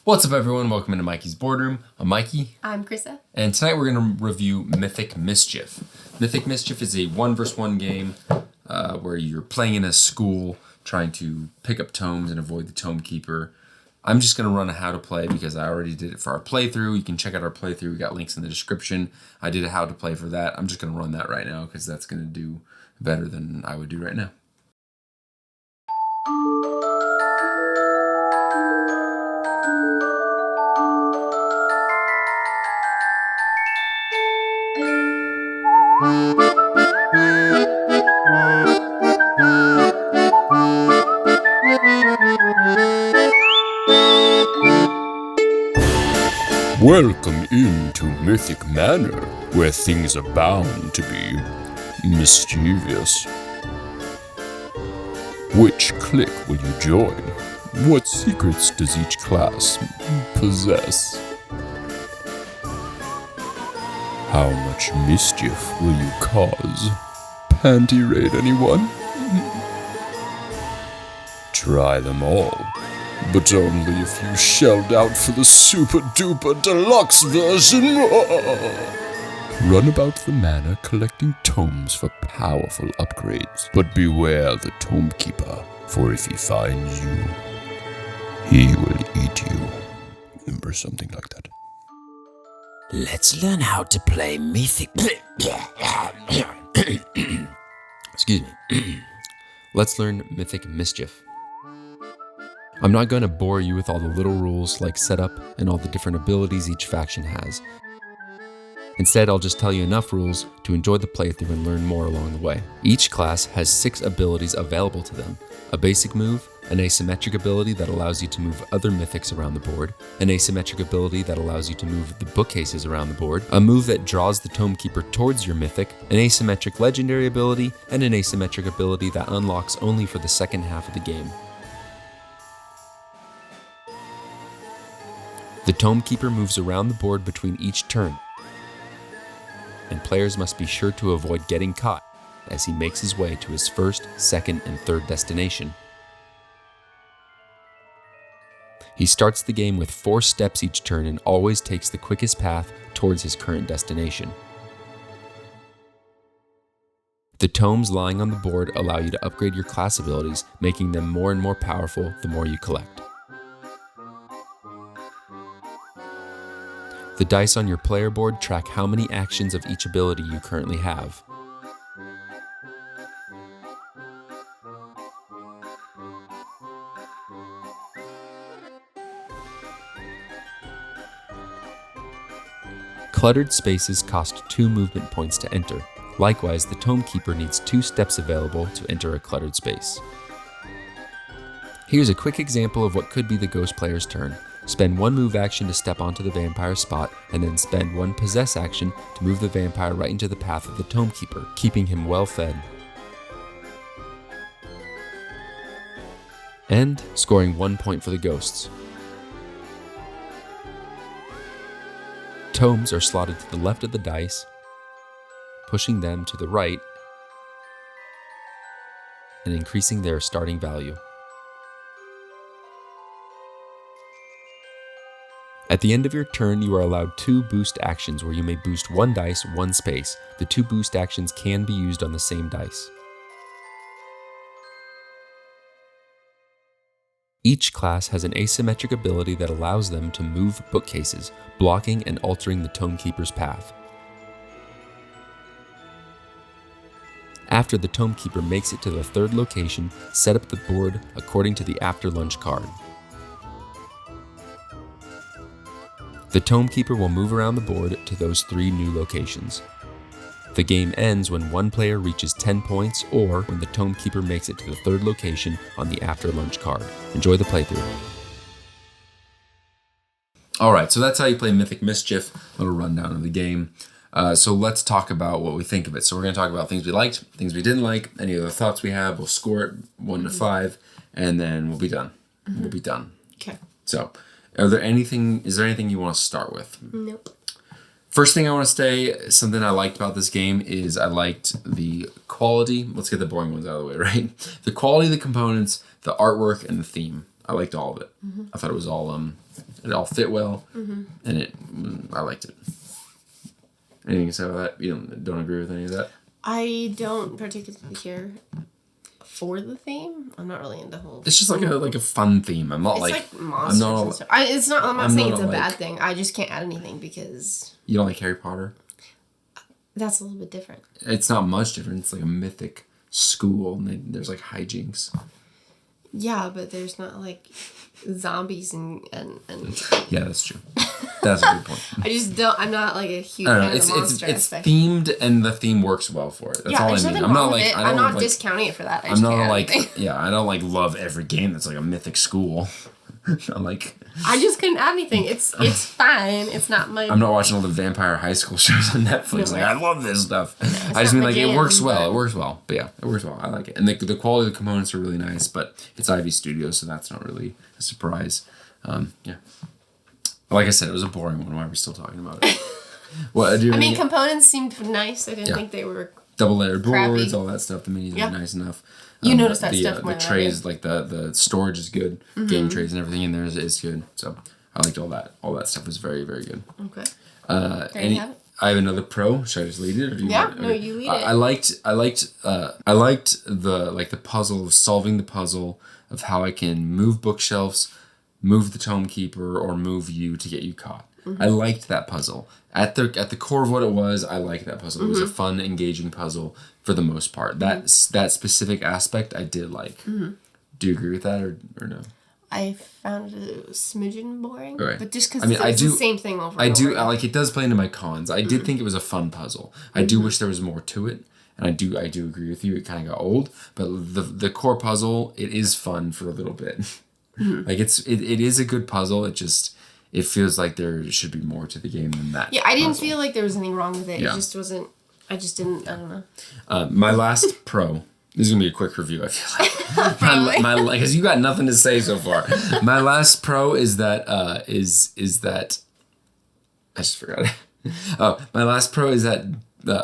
What's up, everyone? Welcome into Mikey's Boardroom. I'm Mikey. I'm Krissa. And tonight we're going to review Mythic Mischief. Mythic Mischief is a 1v1 game where you're playing in a school trying to pick up tomes and avoid the tome keeper. I'm just going to run a how to play because I already did it for our playthrough. You can check out our playthrough. We got links in the description. I did a how to play for that. I'm just going to run that right now because that's going to do better than I would do right now. Welcome into Mythic Manor, where things are bound to be mischievous. Which clique will you join? What secrets does each class possess? How much mischief will you cause? Panty raid anyone? Try them all. But only if you shelled out for the super duper deluxe version. Run about the manor collecting tomes for powerful upgrades. But beware the tome keeper, for if he finds you, he will eat you. Or something like that. Let's learn how to play Mythic... Excuse me. Let's learn Mythic Mischief. I'm not going to bore you with all the little rules like setup and all the different abilities each faction has. Instead, I'll just tell you enough rules to enjoy the playthrough and learn more along the way. Each class has 6 abilities available to them. A basic move, an asymmetric ability that allows you to move other mythics around the board, an asymmetric ability that allows you to move the bookcases around the board, a move that draws the tome keeper towards your mythic, an asymmetric legendary ability, and an asymmetric ability that unlocks only for the second half of the game. The Tome Keeper moves around the board between each turn, and players must be sure to avoid getting caught as he makes his way to his first, second, and third destination. He starts the game with 4 steps each turn and always takes the quickest path towards his current destination. The tomes lying on the board allow you to upgrade your class abilities, making them more and more powerful the more you collect. The dice on your player board track how many actions of each ability you currently have. Cluttered spaces cost 2 movement points to enter. Likewise, the Tome Keeper needs 2 steps available to enter a cluttered space. Here's a quick example of what could be the Ghost player's turn. Spend 1 move action to step onto the vampire spot, and then spend 1 possess action to move the vampire right into the path of the Tome Keeper, keeping him well fed. And scoring 1 point for the ghosts. Tomes are slotted to the left of the dice, pushing them to the right and increasing their starting value. At the end of your turn, you are allowed 2 boost actions where you may boost 1 dice, 1 space. The 2 boost actions can be used on the same dice. Each class has an asymmetric ability that allows them to move bookcases, blocking and altering the Tome Keeper's path. After the Tome Keeper makes it to the 3rd location, set up the board according to the after lunch card. The Tome Keeper will move around the board to those 3 new locations. The game ends when one player reaches 10 points or when the Tome Keeper makes it to the 3rd location on the after lunch card. Enjoy the playthrough. Alright, so that's how you play Mythic Mischief. A little rundown of the game. So let's talk about what we think of it. So we're going to talk about things we liked, things we didn't like, any other thoughts we have. We'll score it 1 to 5, and then we'll be done. We'll be done. Okay. So, is there anything you want to start with? Nope. First thing I want to say, something I liked about this game is I liked the quality. Let's get the boring ones out of the way, right? The quality of the components, the artwork, and the theme. I liked all of it. I thought it was all It all fit well, and I liked it. Anything to say about that? You don't agree with any of that? I don't particularly care for the theme. I'm not really into whole. It's just like a fun theme. I'm not It's like I'm monsters not and stuff. I'm not saying it's a bad like- thing. I just can't add anything because You don't like Harry Potter? that's a little bit different. It's not much different. It's like a mythic school, and there's like hijinks. Yeah, but there's not like zombies and Yeah, that's true. That's a good point. I just don't. I'm not like a huge I don't fan know. of the monster It's aspect. themed, and the theme works well for it. That's Yeah, all I there's mean. nothing I'm wrong not with like it. I I'm don't not like. discounting it for that. I I'm just not can't add like anything. I don't like love every game that's like a mythic school. I'm like I just couldn't add anything. It's fine. It's not my. I'm not watching all the vampire high school shows on Netflix. No, Like I love this stuff. it's I just not mean my like it jam, works well. but- It works well. But yeah, it works well. I like it, and the quality of the components are really nice. But it's Ivy Studios, so that's not really a surprise. Yeah. Like I said, it was a boring one. Why are we still talking about it? What do you I mean, mean? components seemed nice. I didn't Yeah. think they were. Double layered Crappy. boards, all that stuff. The minis Yeah. are nice enough. You noticed that the, stuff more the than I trays, did. like the storage is good. Game trays and everything in there is good. So I liked all that. All that stuff was very, very good. Okay. There you have it. I have another pro. Should I just lead it? Or do you Yeah, want, no, you lead it. I liked the puzzle of solving the puzzle of how I can move bookshelves, move the tome keeper, or move you to get you caught. I liked that puzzle. At the core of what it was, I liked that puzzle. It was a fun, engaging puzzle for the most part. That specific aspect I did like. Do you agree with that or no? I found it a smidgen boring, Right. but just because I mean, it's the same thing over. I and do. over. I like it. Does play into my cons. I did think it was a fun puzzle. I do wish there was more to it, and I do agree with you. It kind of got old, but the core puzzle, it is fun for a little bit. Like it is a good puzzle. It feels like there should be more to the game than that. Yeah, I didn't puzzle. feel like there was anything wrong with it. Yeah. It just wasn't. I just didn't. I don't know. My last pro. This is gonna be a quick review. I feel like Probably. because you got nothing to say so far. My last pro is that is that I just forgot it. Oh, my last pro is that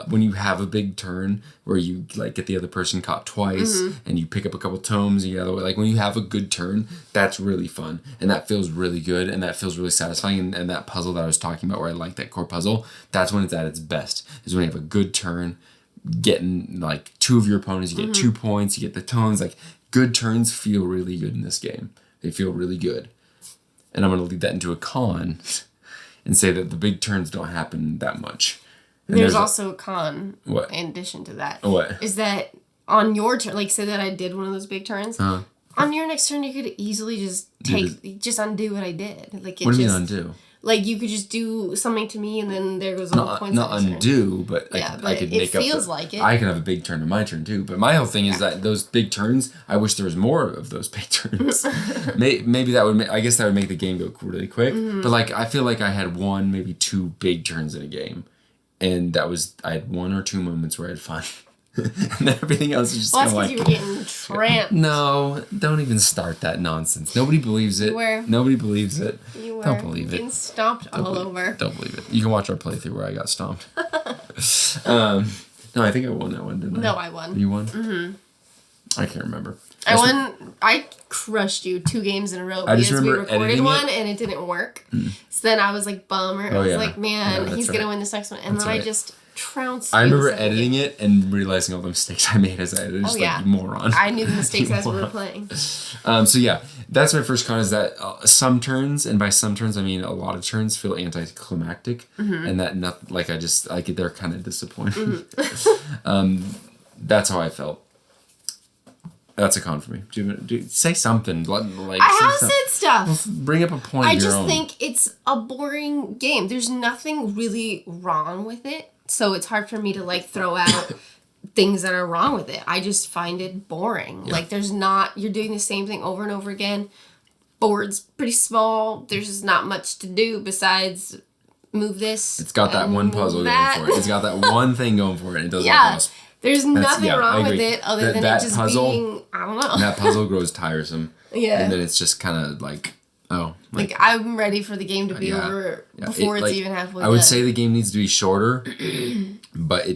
when you have a big turn where you like get the other person caught twice and you pick up a couple tomes and you other way, like when you have a good turn, that's really fun and that feels really good and that feels really satisfying and that puzzle that I was talking about where I like that core puzzle, that's when it's at its best, is when you have a good turn, getting like two of your opponents, you get 2 points, you get the tones. Like good turns feel really good in this game. They feel really good. And I'm going to lead that into a con and say that the big turns don't happen that much. And There's also a con. What? In addition to that, What? is that on your turn? Like, say that I did one of those big turns. On your next turn, you could easily just just undo what I did. Like, What do you mean undo? Like, you could just do something to me, and then there goes all the points. Not on your turn. undo, but Yeah, I but could it make up. feels like it. I can have a big turn on my turn too. But my whole thing is that those big turns, I wish there was more of those big turns. Maybe that would. I guess that would make the game go really quick. But like, I feel like I had one, maybe two big turns in a game, and I had 1 or 2 moments where I had fun. And then everything else is just Well, kind that's of because like. you were getting tramped. No, don't even start that nonsense. Nobody believes it. You were. Nobody believes it. You were Don't believe it. getting stomped all over. Don't believe it. You can watch our playthrough where I got stomped. No, I think I won that one, didn't I? No, I won. You won? Mm-hmm. I can't remember. I won. I crushed you 2 games in a row I just because we remember recorded editing one it. and it didn't work. So then I was like, bummer. I Oh, was yeah. like, man, Yeah, he's that's gonna right. win this next one. And That's then I right. just trounced. I you remember the second editing game. it and realizing all the mistakes I made as I edited. Just Oh, yeah. like, you moron. I knew the mistakes You as we were moron. playing. So yeah, that's my first con is that some turns, and by some turns I mean a lot of turns, feel anticlimactic, and that nothing like they're kind of disappointing. That's how I felt. That's a con for me. Say something. Like I say have something. said stuff. Bring up a point. I of your just own. think it's a boring game. There's nothing really wrong with it. So it's hard for me to like throw out things that are wrong with it. I just find it boring. Yeah. Like you're doing the same thing over and over again. Board's pretty small. There's just not much to do besides move this. It's got that and one move puzzle that. going for it. It's got that one thing going for it. And it does Yeah. nothing else. There's nothing yeah, I wrong with agree. it other than That it just puzzle- being, I don't know. That puzzle grows tiresome. Yeah. And then it's just kind of like, oh. Like, I'm ready for the game to be Yeah. over Yeah. before it's like, even halfway I would done. say the game needs to be shorter, but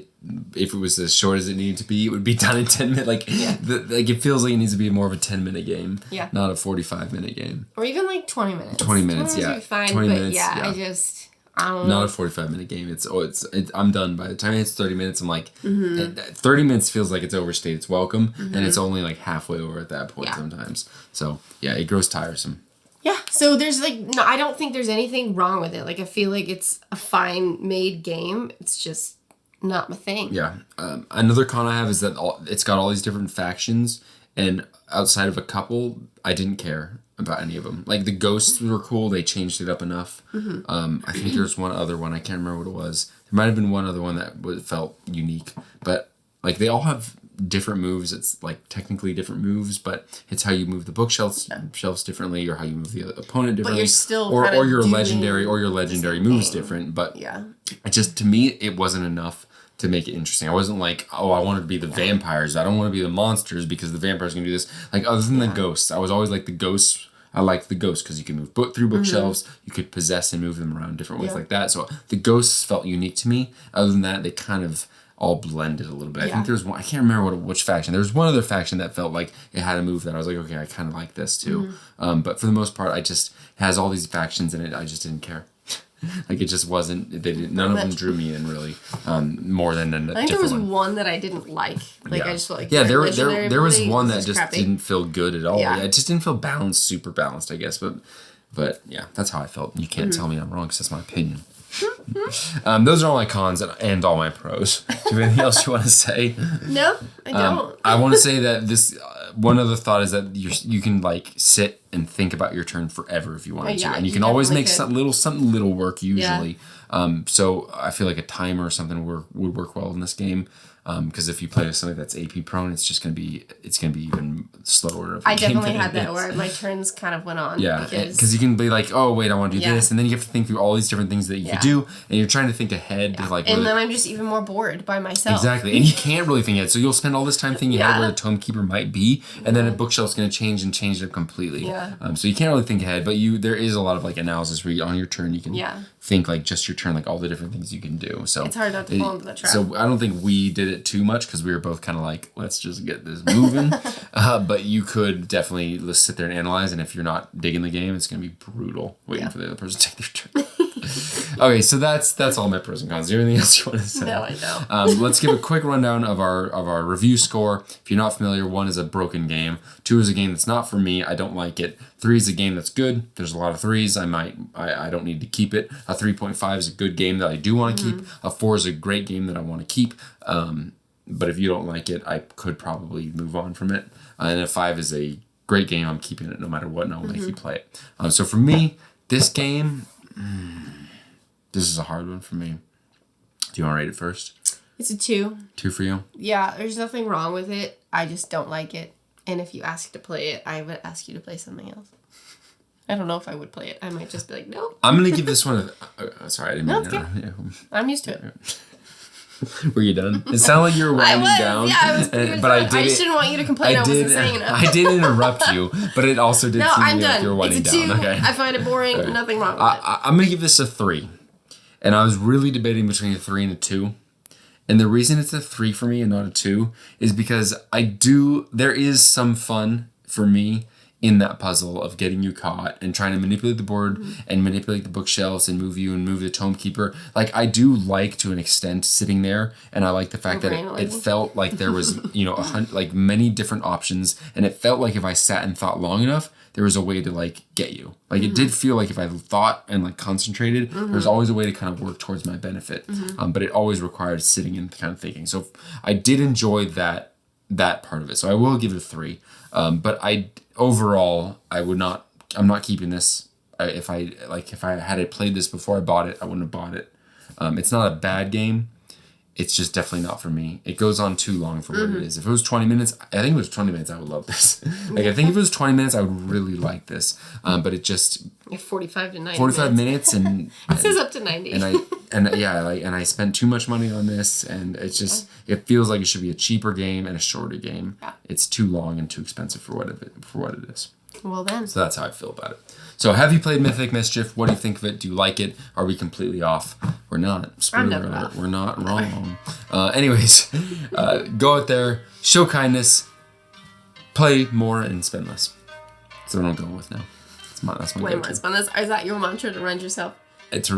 if it was as short as it needed to be, it would be done in 10 minutes. Like, it feels like it needs to be more of a 10-minute game, not a 45-minute game. Or even like 20 minutes. 20 minutes, yeah. Would be fine, 20 but minutes, I don't know. Not a 45-minute game. I'm done. By the time it's 30 minutes, I'm like, 30 minutes feels like it's overstayed its welcome, and it's only like halfway over at that point sometimes. So, yeah, it grows tiresome. Yeah, so there's like, no, I don't think there's anything wrong with it. Like, I feel like it's a fine made game. It's just not my thing. Yeah. Another con I have is that it's got all these different factions, and outside of a couple, I didn't care about any of them. Like, the ghosts were cool. They changed it up enough. I think there's one other one. I can't remember what it was. There might have been one other one that felt unique. But, like, they all have different moves. It's, like, technically different moves, but it's how you move the bookshelves differently, or how you move the opponent differently. But you're still or your legendary moves different. But it just, to me, it wasn't enough to make it interesting. I wasn't like, oh, I want to be the vampires. I don't want to be the monsters because the vampires can do this. Like, other than the ghosts, I was always like the ghosts. I liked the ghosts because you can move through bookshelves. You could possess and move them around different ways like that. So the ghosts felt unique to me. Other than that, they kind of all blended a little bit. I think there's one, I can't remember which faction. There was one other faction that felt like it had a move that I was like, okay, I kind of like this too. But for the most part, it has all these factions in it. I just didn't care. Like, it just wasn't, none of them drew me in really, more than a I think there was one that I didn't like. Like, I just felt like there was one that just crappy. didn't feel good at all. Yeah, it just didn't feel super balanced, I guess. But yeah, that's how I felt. You can't tell me I'm wrong because that's my opinion. Those are all my cons and all my pros. Do you have anything else you want to say? No, I don't. I want to say that this one other thought is that you can like sit and think about your turn forever if you wanted to, and you can always make something little work usually. So I feel like a timer or something would work well in this game. Because if you play with somebody that's AP prone, it's gonna be even slower. I definitely had that where my turns kind of went on. Yeah, because you can be like, oh wait, I want to do this, and then you have to think through all these different things that you could do, and you're trying to think ahead. To like, and then I'm just even more bored by myself. Exactly, and you can't really think ahead, so you'll spend all this time thinking ahead where the Tome Keeper might be, and then a bookshelf's gonna change it up completely. So you can't really think ahead, but there is a lot of like analysis where on your turn you can think like just your turn, like all the different things you can do. So it's hard not to fall into that trap. So I don't think we did it too much because we were both kind of like, let's just get this moving. But you could definitely sit there and analyze, and if you're not digging the game, it's gonna be brutal waiting for the other person to take their turn. Okay, so that's all my pros and cons. Is there anything else you want to say? No, I don't. Let's give a quick rundown of our review score. If you're not familiar, 1 is a broken game. 2 is a game that's not for me. I don't like it. 3 is a game that's good. There's a lot of 3s. I don't need to keep it. A 3.5 is a good game that I do want to keep. A 4 is a great game that I want to keep. But if you don't like it, I could probably move on from it. And a 5 is a great game. I'm keeping it no matter what, and I'll make you play it. So for me, this game, this is a hard one for me. Do you want to rate it first? It's a 2. 2 for you? Yeah, there's nothing wrong with it. I just don't like it. And if you ask to play it, I would ask you to play something else. I don't know if I would play it. I might just be like, no. I'm going to give this one sorry, I didn't mean to. Okay. I'm used to it. Were you done? It sounded like you were winding down. Yeah, I was. But I just didn't want you to complain I wasn't saying enough. I did interrupt you, but it also did seem I'm like done. you were winding it's a 2. down. Okay. I find it boring. Right. Nothing wrong with it. I'm going to give this a 3. And I was really debating between a 3 and a 2. And the reason it's a 3 for me and not a 2 is because there is some fun for me in that puzzle of getting you caught and trying to manipulate the board and manipulate the bookshelves and move you and move the Tome Keeper. Like, I do like, to an extent, sitting there, and I like the fact that it felt like there was, like many different options, and it felt like if I sat and thought long enough, there was a way to like get you. Like, it did feel like if I thought and like concentrated, there's always a way to kind of work towards my benefit. But it always required sitting and kind of thinking. So I did enjoy that part of it. So I will give it a 3. But overall, I'm not keeping this. If I had played this before I bought it, I wouldn't have bought it. It's not a bad game. It's just definitely not for me. It goes on too long for what it is. If it was 20 minutes, I think if it was 20 minutes, I would love this. I think if it was 20 minutes, I would really like this. But it just 45 to 90. 45 minutes and it says up to 90. And I spent too much money on this, and it's just it feels like it should be a cheaper game and a shorter game. Yeah. It's too long and too expensive for what it is. Well then. So that's how I feel about it. So have you played Mythic Mischief? What do you think of it? Do you like it? Are we completely off? We're not. I'm never off. We're not wrong. Anyways, go out there, show kindness, play more, and spend less. That's what I'm going with now. That's my Way go-to. more fun. Is that your mantra to remind yourself? It's